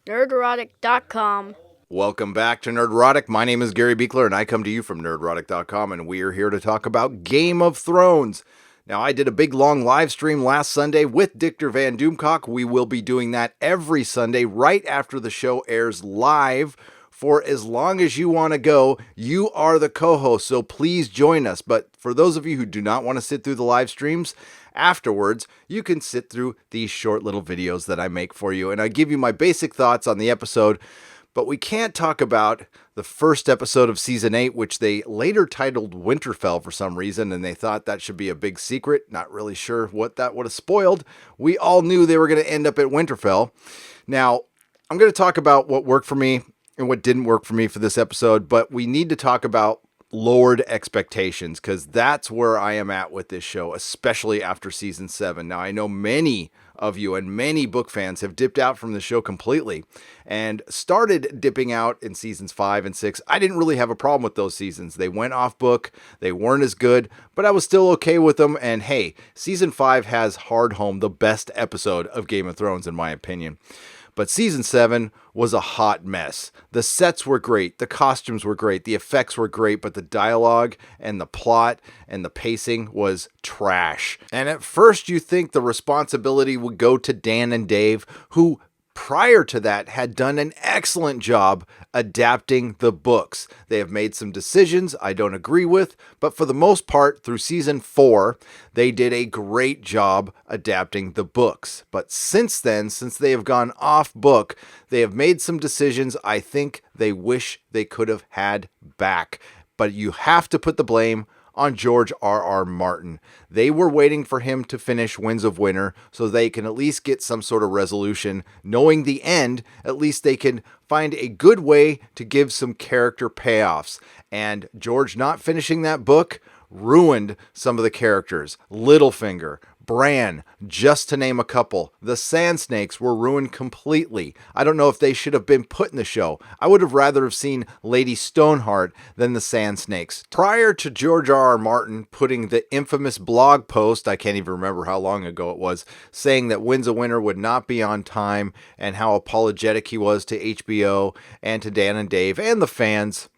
Nerderotic.com. Welcome back to Nerdrotic. My name is Gary Beekler, and I come to you from Nerdrotic.com, and we are here to talk about Game of Thrones. Now, I did a big, long live stream last Sunday with Dictor Van Doomcock. We will be doing that every Sunday right after the show airs live. For as long as you want to go, you are the co-host, so please join us. But for those of you who do not want to sit through the live streams, afterwards, you can sit through these short little videos that I make for you, and I give you my basic thoughts on the episode. But we can't talk about the first episode of Season 8, which they later titled Winterfell for some reason, and they thought that should be a big secret. Not really sure what that would have spoiled. We all knew they were going to end up at Winterfell. Now, I'm going to talk about what worked for me and what didn't work for me for this episode, but we need to talk about lowered expectations, because that's where I am at with this show, especially after Season 7. Now, I know many of you and many book fans have dipped out from the show completely and started dipping out in Seasons 5 and 6. I didn't really have a problem with those seasons. They went off book, they weren't as good, but I was still okay with them. And hey, Season 5 has Hardhome, the best episode of Game of Thrones, in my opinion. But Season 7 was a hot mess. The sets were great, the costumes were great, the effects were great, but the dialogue and the plot and the pacing was trash. And at first you think the responsibility would go to Dan and Dave, who prior to that had done an excellent job adapting the books. They have made some decisions I don't agree with, but for the most part, through Season 4, they did a great job adapting the books. But since then, since they have gone off book, they have made some decisions I think they wish they could have had back. But you have to put the blame on George R.R. Martin. They were waiting for him to finish Winds of Winter so they can at least get some sort of resolution. Knowing the end, at least they can find a good way to give some character payoffs. And George not finishing that book ruined some of the characters. Littlefinger, Bran, just to name a couple. The Sand Snakes were ruined completely. I don't know if they should have been put in the show. I would have rather have seen Lady Stoneheart than the Sand Snakes. Prior to George R.R. Martin putting the infamous blog post, I can't even remember how long ago it was, saying that Winds of Winter would not be on time and how apologetic he was to HBO and to Dan and Dave and the fans,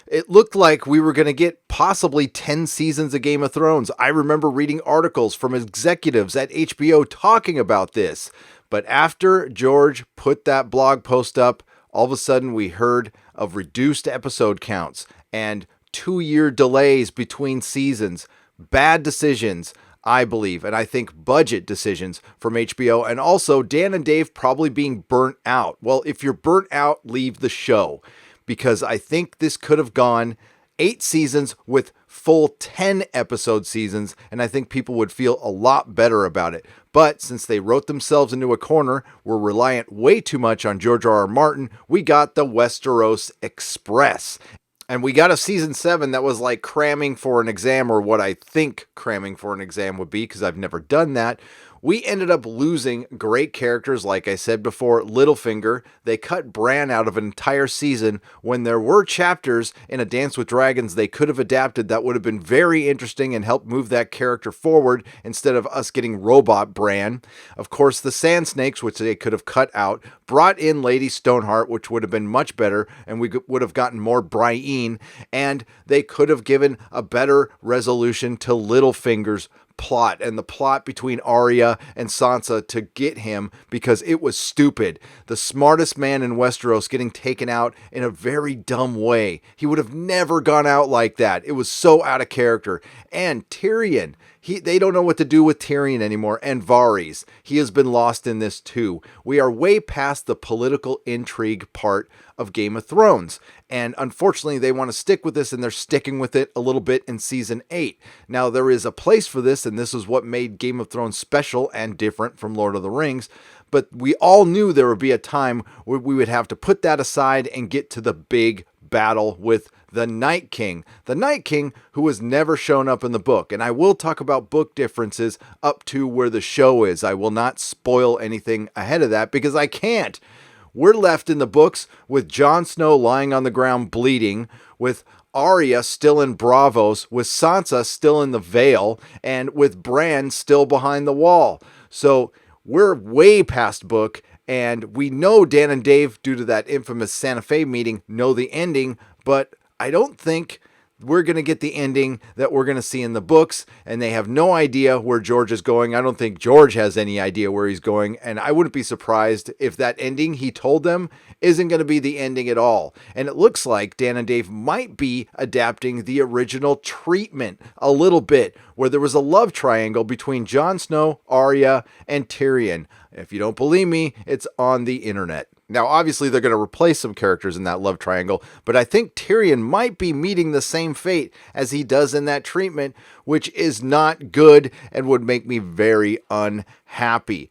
it looked like we were going to get possibly 10 seasons of Game of Thrones. I remember reading articles from executives at HBO talking about this. But after George put that blog post up, all of a sudden we heard of reduced episode counts and 2-year delays between seasons. Bad decisions, I believe, and I think budget decisions from HBO, and also Dan and Dave probably being burnt out. Well, if you're burnt out, leave the show. Because I think this could have gone 8 seasons with full 10 episode seasons, and I think people would feel a lot better about it. But since they wrote themselves into a corner, were reliant way too much on George R.R. Martin, we got the Westeros Express. And we got a Season 7 that was like cramming for an exam, or what I think cramming for an exam would be, because I've never done that. We ended up losing great characters, like I said before, Littlefinger. They cut Bran out of an entire season when there were chapters in A Dance with Dragons they could have adapted that would have been very interesting and helped move that character forward instead of us getting robot Bran. Of course, the Sand Snakes, which they could have cut out, brought in Lady Stoneheart, which would have been much better, and we would have gotten more Brienne, and they could have given a better resolution to Littlefinger's plot and the plot between Arya and Sansa to get him, because it was stupid. The smartest man in Westeros getting taken out in a very dumb way. He would have never gone out like that. It was so out of character. And Tyrion, they don't know what to do with Tyrion anymore, and Varys. He has been lost in this too. We are way past the political intrigue part of Game of Thrones. And unfortunately, they want to stick with this, and they're sticking with it a little bit in Season 8. Now, there is a place for this, and this is what made Game of Thrones special and different from Lord of the Rings. But we all knew there would be a time where we would have to put that aside and get to the big battle with the Night King. The Night King who has never shown up in the book. And I will talk about book differences up to where the show is. I will not spoil anything ahead of that because I can't. We're left in the books with Jon Snow lying on the ground bleeding, with Arya still in Bravos, with Sansa still in the Vale, and with Bran still behind the wall. So we're way past book, And we know Dan and Dave, due to that infamous Santa Fe meeting, know the ending, but I don't think we're going to get the ending that we're going to see in the books, and they have no idea where George is going. I don't think George has any idea where he's going, and I wouldn't be surprised if that ending he told them isn't going to be the ending at all. And it looks like Dan and Dave might be adapting the original treatment a little bit, where there was a love triangle between Jon Snow, Arya, and Tyrion. If you don't believe me, it's on the internet. Now, obviously, they're going to replace some characters in that love triangle, but I think Tyrion might be meeting the same fate as he does in that treatment, which is not good and would make me very unhappy.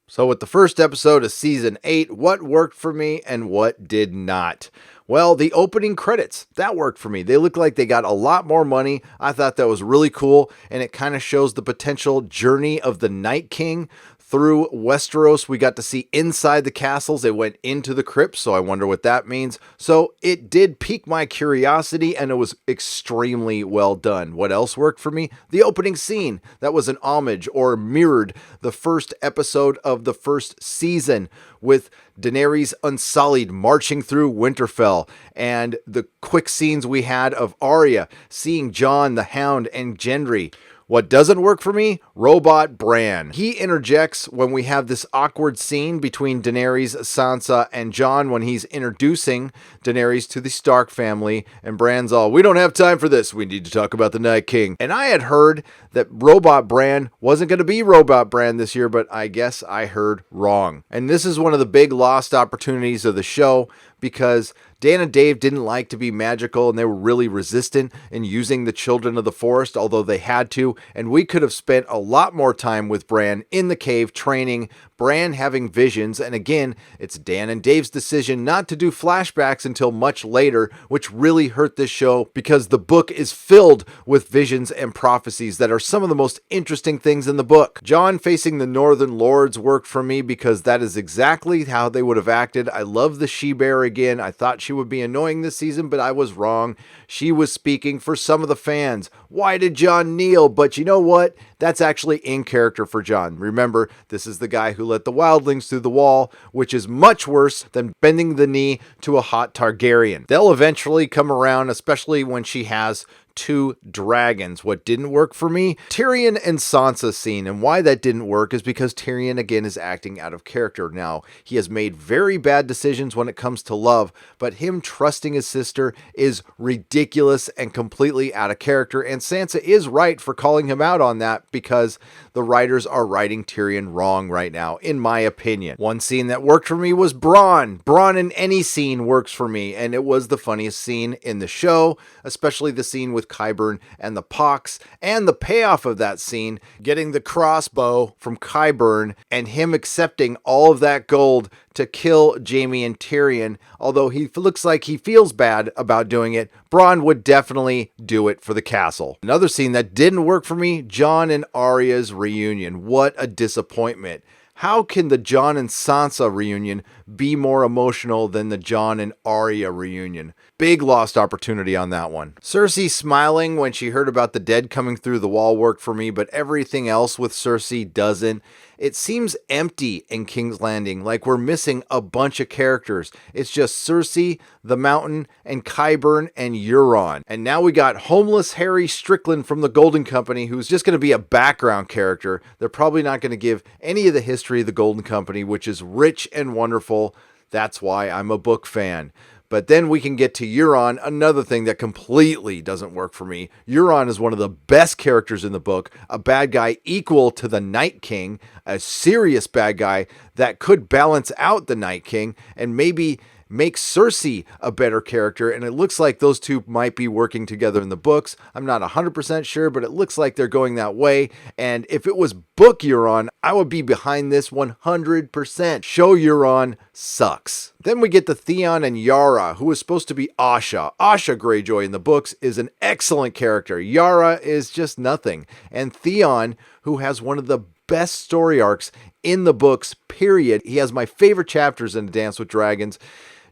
So with the first episode of Season 8, what worked for me and what did not? Well, the opening credits, that worked for me. They look like they got a lot more money. I thought that was really cool, and it kind of shows the potential journey of the Night King through Westeros. We got to see inside the castles. They went into the crypts, so I wonder what that means. So it did pique my curiosity, and it was extremely well done. What else worked for me? The opening scene. That was an homage or mirrored the first episode of the first season, with Daenerys Unsullied marching through Winterfell, and the quick scenes we had of Arya seeing Jon the Hound and Gendry. What doesn't work for me? Robot Bran. He interjects when we have this awkward scene between Daenerys, Sansa, and Jon when he's introducing Daenerys to the Stark family, and Bran's all, "We don't have time for this. We need to talk about the Night King." And I had heard that Robot Bran wasn't going to be Robot Bran this year, but I guess I heard wrong. And this is one of the big lost opportunities of the show, because Dan and Dave didn't like to be magical, and they were really resistant in using the Children of the Forest, although they had to, and we could have spent a lot more time with Bran in the cave training, Bran having visions, and again, it's Dan and Dave's decision not to do flashbacks until much later, which really hurt this show, because the book is filled with visions and prophecies that are some of the most interesting things in the book. Jon facing the Northern Lords worked for me, because that is exactly how they would have acted. I love the she-bear again. I thought she would be annoying this season, but I was wrong. She was speaking for some of the fans. Why did Jon kneel? But you know what? That's actually in character for Jon. Remember, this is the guy who let the wildlings through the wall, which is much worse than bending the knee to a hot Targaryen. They'll eventually come around, especially when she has two dragons. What didn't work for me? Tyrion and Sansa scene, and why that didn't work is because Tyrion again is acting out of character. Now, he has made very bad decisions when it comes to love, but him trusting his sister is ridiculous and completely out of character, and Sansa is right for calling him out on that, because the writers are writing Tyrion wrong right now, in my opinion. One scene that worked for me was Bronn. Bronn in any scene works for me, and it was the funniest scene in the show, especially the scene with Qyburn and the Pox, and the payoff of that scene, getting the crossbow from Qyburn and him accepting all of that gold to kill Jaime and Tyrion. Although he looks like he feels bad about doing it, Bronn would definitely do it for the castle. Another scene that didn't work for me, Jon and Arya's reunion. What a disappointment. How can the Jon and Sansa reunion be more emotional than the Jon and Arya reunion? Big lost opportunity on that one. Cersei smiling when she heard about the dead coming through the wall worked for me, but everything else with Cersei doesn't. It seems empty in King's Landing, like we're missing a bunch of characters. It's just Cersei, the Mountain, and Qyburn, and Euron. And now we got homeless Harry Strickland from the Golden Company, who's just going to be a background character. They're probably not going to give any of the history of the Golden Company, which is rich and wonderful. That's why I'm a book fan. But then we can get to Euron, another thing that completely doesn't work for me. Euron is one of the best characters in the book, a bad guy equal to the Night King, a serious bad guy that could balance out the Night King and maybe make Cersei a better character, and it looks like those two might be working together in the books. I'm not 100% sure, but it looks like they're going that way, and if it was book Euron, I would be behind this 100%. Show Euron sucks. Then we get to Theon and Yara, who is supposed to be Asha. Asha Greyjoy in the books is an excellent character. Yara is just nothing. And Theon, who has one of the best story arcs in the books, period. He has my favorite chapters in Dance with Dragons.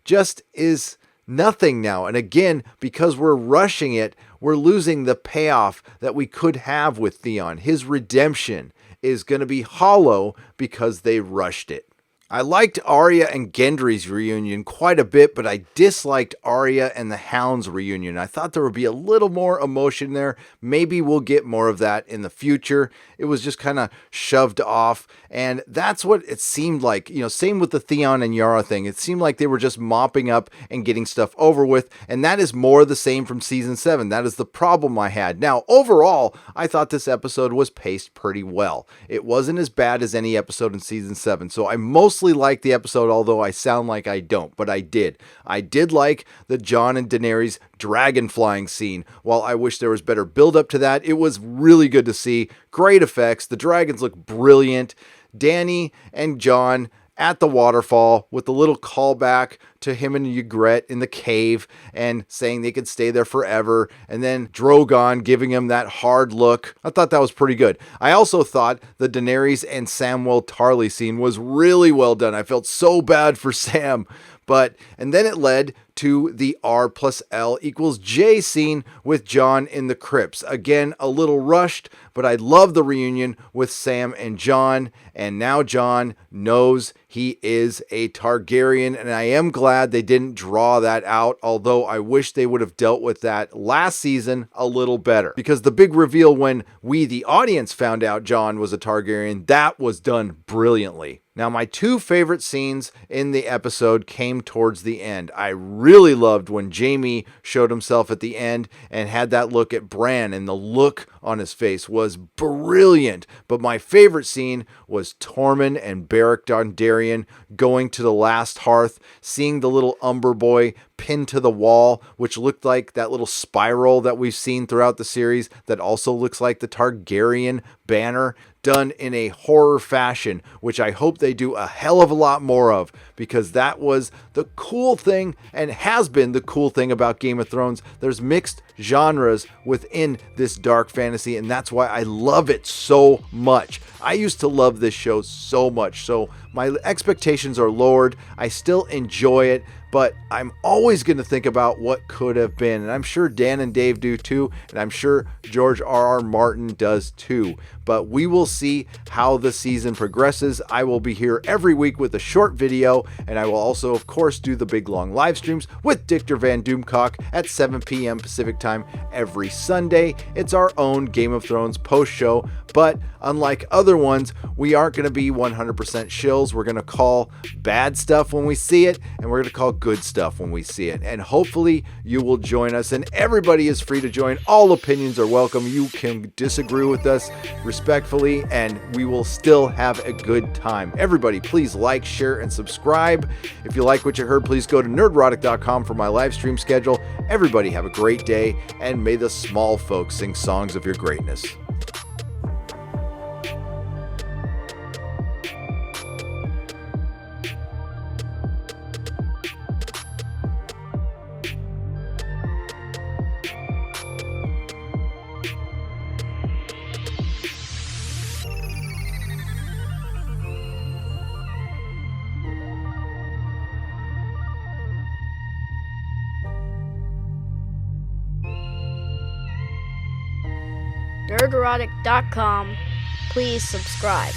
Just is nothing now. And again, because we're rushing it, we're losing the payoff that we could have with Theon. His redemption is going to be hollow because they rushed it. I liked Arya and Gendry's reunion quite a bit, but I disliked Arya and the Hound's reunion. I thought there would be a little more emotion there. Maybe we'll get more of that in the future. It was just kind of shoved off, and that's what it seemed like. Same with the Theon and Yara thing. It seemed like they were just mopping up and getting stuff over with, and that is more the same from season 7. That is the problem I had. Now, overall, I thought this episode was paced pretty well. It wasn't as bad as any episode in season 7, so I mostly liked the episode, although I sound like I don't, but I did. I did like the Jon and Daenerys dragon flying scene. While I wish there was better build up to that, it was really good to see. Great effects. The dragons look brilliant. Dany and Jon at the waterfall with the little callback to him and Ygritte in the cave and saying they could stay there forever, and then Drogon giving him that hard look. I thought that was pretty good. I also thought the Daenerys and Samwell Tarly scene was really well done. I felt so bad for Sam, and then it led to the R plus L equals J scene with Jon in the crypts. Again, a little rushed, but I love the reunion with Sam and Jon, and now Jon knows he is a Targaryen, and I am glad they didn't draw that out, although I wish they would have dealt with that last season a little better, because the big reveal when we, the audience, found out Jon was a Targaryen, that was done brilliantly. Now, my two favorite scenes in the episode came towards the end. I really loved when Jaime showed himself at the end and had that look at Bran, and the look on his face was brilliant. But my favorite scene was Tormund and Beric Dondarrion going to the last hearth, seeing the little Umber boy pinned to the wall, which looked like that little spiral that we've seen throughout the series that also looks like the Targaryen banner, done in a horror fashion, which I hope they do a hell of a lot more of, because that was the cool thing and has been the cool thing about Game of Thrones. There's mixed genres within this dark fantasy, and that's why I love it so much. I used to love this show so much, so my expectations are lowered. I still enjoy it, but I'm always going to think about what could have been, and I'm sure Dan and Dave do too, and I'm sure George R.R. Martin does too. But we will see how the season progresses. I will be here every week with a short video, and I will also, of course, do the big long live streams with Dictor Van Doomcock at 7 p.m. Pacific time every Sunday. It's our own Game of Thrones post show, but unlike other ones, we aren't going to be 100% shills. We're going to call bad stuff when we see it, and we're going to call good stuff when we see it. And hopefully you will join us, and everybody is free to join. All opinions are welcome. You can disagree with us respectfully, and we will still have a good time. Everybody, please like, share, and subscribe. If you like what you heard, please go to nerdrotic.com for my live stream schedule. Everybody have a great day, and may the small folks sing songs of your greatness. Nerdrotic.com. Please subscribe.